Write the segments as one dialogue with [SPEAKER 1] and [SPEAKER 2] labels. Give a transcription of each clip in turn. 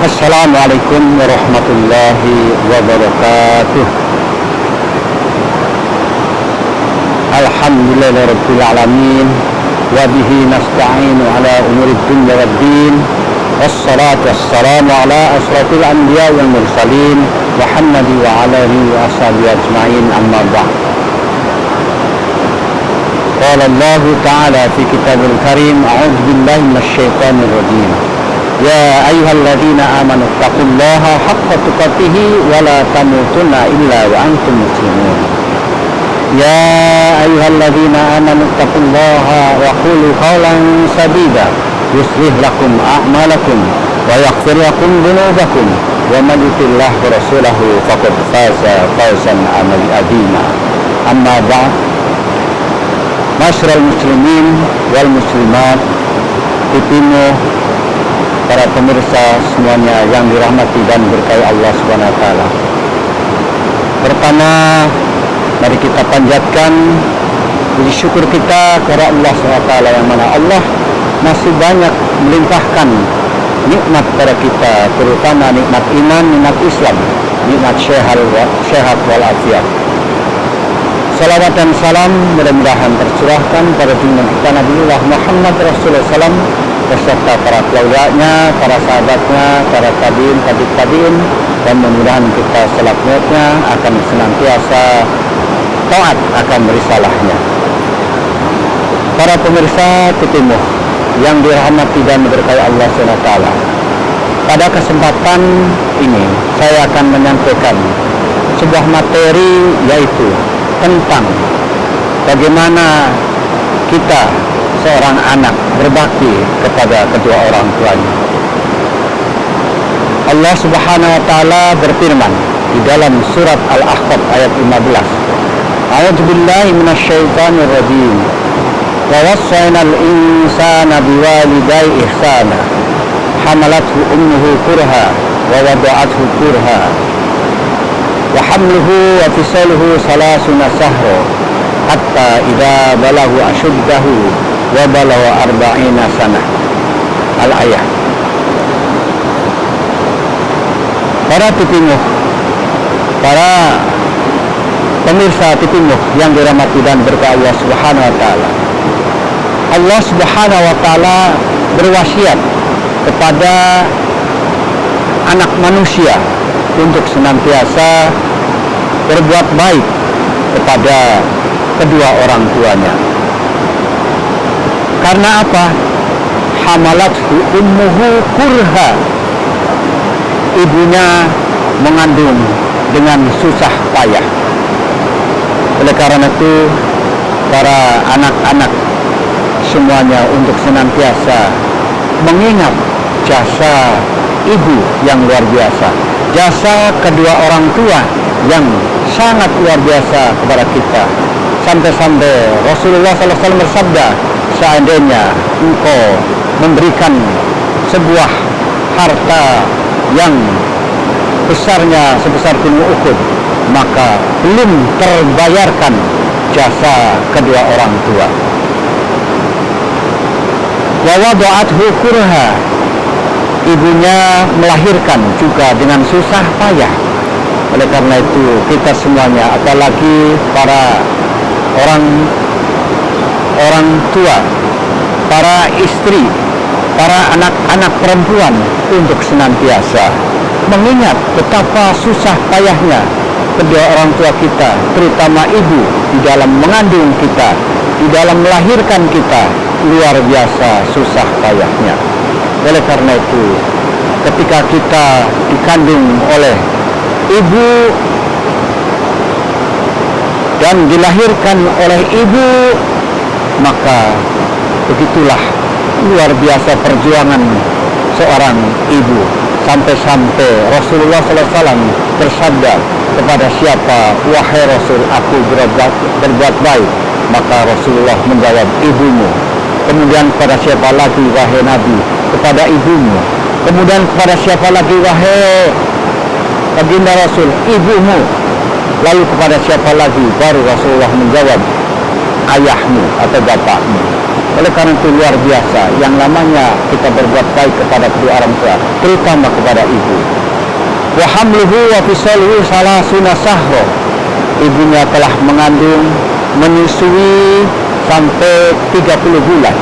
[SPEAKER 1] Assalamualaikum warahmatullahi wabarakatuh. Alhamdulillahirabbil alamin wa bihi nasta'inu ala umurid dunya waddin. Wassalatu wassalamu ala asrafil anbiya wal mursalin Muhammadi wa ala alihi wa ashabihi ajma'in, amma ba'd. Qala Allah ta'ala fi kitabil karim, a'udzu billahi minasyaitonir rajim. Ya ayyuhalladzina amanu taqullaha haqqa tuqatih wa la tamutunna illa wa antum muslimun. Ya ayyuhalladzina amanu taqullaha wa qulu qawlan sadida yuslih lakum a'malakum wa yaghfir lakum dhunubakum wa man yuti'illah wa rasulahu faqad faza fawzan 'azima. Amma ba'd. Masyarul muslimin wal muslimat, Ibu, para pemirsa semuanya yang dirahmati dan berkahi Allah Subhanahu wa taala. Pertama, mari kita panjatkan puji syukur kita kepada Allah Subhanahu wa taala, yang mana Allah masih banyak melimpahkan nikmat pada kita, terutama nikmat iman, nikmat Islam, nikmat sehat wal afiat. Salawat dan salam mudah-mudahan tercurahkan pada junjungan kita Nabiullah Muhammad Rasulullah SAW beserta para keluarganya, para sahabatnya, para tabi'in, dan mudah-mudahan kita selanjutnya akan senantiasa taat akan risalahnya. Para pemirsa Kutimuh yang dirahmati dan berkahi Allah SWT, pada kesempatan ini saya akan menyampaikan sebuah materi, yaitu tentang bagaimana kita seorang anak berbakti kepada kedua orang tuanya. Allah Subhanahu wa taala berfirman di dalam surat Al-Ahqaf ayat 15. A'udzu billahi minasyaitonir rajim. Wa wassaynal insana biwalidayhi ihsana. Hamalathu ummuhu kurha wa wada'athu kurha. Wa hamluhu wa fisaluhu salasuna sahra hatta idza balahu ashuddahu wa balagha 40 sanah. Al-ayat. Para Titimuh, para pemirsa Titimuh yang dirahmati dan berkahi Allah Subhanahu wa taala. Allah Subhanahu wa taala berwasiat kepada anak manusia untuk senantiasa berbuat baik kepada kedua orang tuanya. Karena apa? Hamalathu ummuhu kurha. Ibunya mengandung dengan susah payah. Oleh karena itu, para anak-anak semuanya untuk senantiasa mengingat jasa ibu yang luar biasa, jasa kedua orang tua yang sangat luar biasa kepada kita. Sampai-sampai Rasulullah SAW bersabda, seandainya engkau memberikan sebuah harta yang besarnya sebesar gunung Uhud, maka belum terbayarkan jasa kedua orang tua. Wa wada'athu kurha. Ibunya melahirkan juga dengan susah payah. Oleh karena itu, kita semuanya, apalagi para orang tua, para istri, para anak-anak perempuan, untuk senantiasa mengingat betapa susah payahnya kedua orang tua kita, terutama ibu, di dalam mengandung kita, di dalam melahirkan kita, luar biasa susah payahnya. Oleh karena itu, ketika kita dikandung oleh ibu dan dilahirkan oleh ibu, maka begitulah luar biasa perjuangan seorang ibu. Sampai-sampai Rasulullah SAW bersabda, kepada siapa, wahai Rasul, aku berbuat baik? Maka Rasulullah menjawab, ibumu. Kemudian kepada siapa lagi, wahai Nabi? Kepada ibumu. Kemudian kepada siapa lagi, wahai baginda Rasul? Ibumu. Lalu kepada siapa lagi? Baru Rasulullah menjawab, ayahmu atau bapakmu. Oleh karena itu luar biasa yang namanya kita berbuat baik kepada kedua orang tua, terutama kepada ibu. Wa hamluhu wa fisaluhu salasuna sahra. Ibunya telah mengandung, menyusui sampai 30 bulan.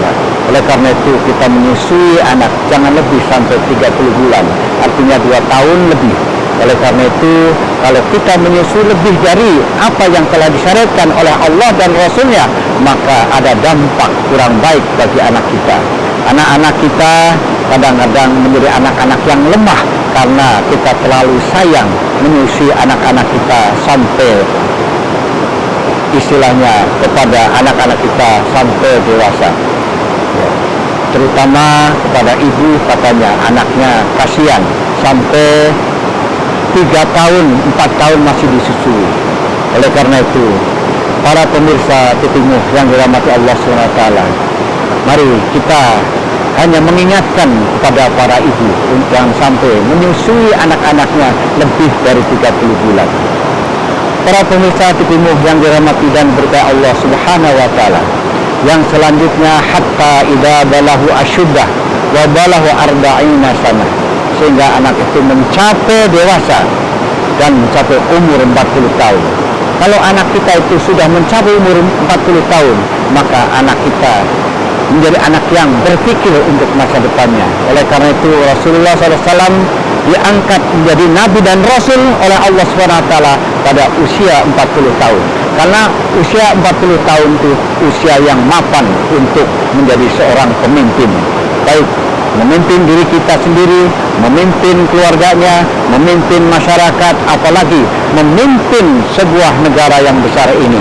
[SPEAKER 1] Ya. Oleh karena itu kita menyusui anak jangan lebih sampai 30 bulan, artinya 2 tahun lebih. Oleh karena itu kalau kita menyusui lebih dari apa yang telah disyariatkan oleh Allah dan Rasulnya, maka ada dampak kurang baik bagi anak kita. Anak-anak kita kadang-kadang menjadi anak-anak yang lemah karena kita terlalu sayang menyusui anak-anak kita sampai istilahnya kepada anak-anak kita sampai dewasa. Terutama kepada ibu katanya anaknya kasihan sampai 3 tahun, 4 tahun masih disusui. Oleh karena itu para pemirsa TVmu yang dirahmati Allah SWT, mari kita hanya mengingatkan kepada para ibu yang sampai menyusui anak-anaknya lebih dari 30 bulan. Para pemirsa TVmu yang dirahmati dan berkah Allah Subhanahu wa taala, yang selanjutnya hatta idza balahu asyuddah wa balahu arba'ina sana, sehingga anak itu mencapai dewasa dan mencapai umur 40 tahun. Kalau anak kita itu sudah mencapai umur 40 tahun, maka anak kita menjadi anak yang berpikir untuk masa depannya. Oleh karena itu Rasulullah SAW diangkat menjadi Nabi dan Rasul oleh Allah SWT pada usia 40 tahun. Karena usia 40 tahun itu usia yang mapan untuk menjadi seorang pemimpin. Baik memimpin diri kita sendiri, memimpin keluarganya, memimpin masyarakat, apalagi memimpin sebuah negara yang besar ini.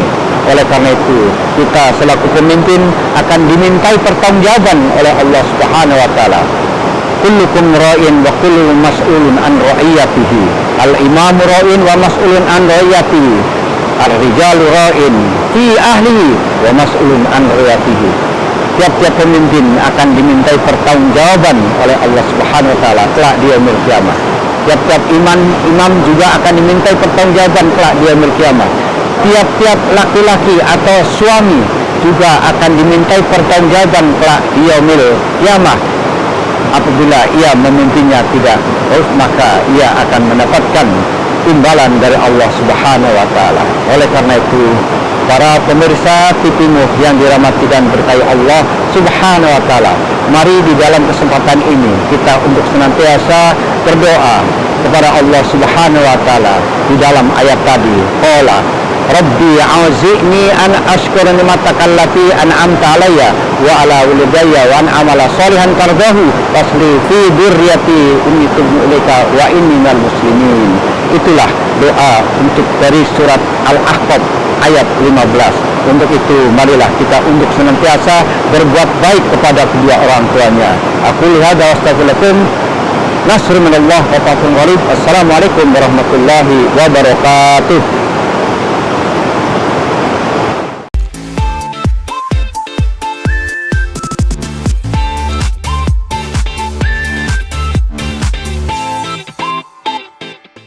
[SPEAKER 1] Oleh karena itu kita selaku pemimpin akan dimintai pertanggungjawaban oleh Allah Subhanahu wa taala. Kullukum ra'in wa kullukum mas'ulun an ra'iyatihi. Al-imamu ra'in wa mas'ulun an ra'iyatihi. Ar-rijalu ra'in fi ahlihi wa mas'ulun an ra'iyatihi. Tiap-tiap pemimpin akan dimintai pertanggungjawaban oleh Allah Subhanahu wa taala kelak di yaumil qiyamah. Tiap-tiap imam juga akan dimintai pertanggungjawaban kelak di yaumil qiyamah. Tiap-tiap laki-laki atau suami juga akan dimintai pertanggungjawaban kelak di yaumil qiyamah. Apabila ia memimpinnya tidak terus, maka ia akan mendapatkan imbalan dari Allah Subhanahu wa taala. Oleh karena itu para pemirsa TVmu yang dirahmati dan berkahi Allah Subhanahu wa taala, mari di dalam kesempatan ini kita untuk senantiasa berdoa kepada Allah Subhanahu wa taala di dalam ayat tadi. Qala Rabbi a'udzini an ashkura ni'mataka allati an'amta alayya wa ala walidayya wa an amala sholihan tardahu wasli fi dzurriyyati inni tubtu ilaika wa inni minal muslimin. Itulah doa untuk dari surat Al-Ahqaf ayat 15. Untuk itu marilah kita untuk senantiasa berbuat baik kepada kedua orang tuanya. Aku lihat wa astaghfirullakum. Nasrun minallah wa fathun qarib. Assalamualaikum warahmatullahi wabarakatuh.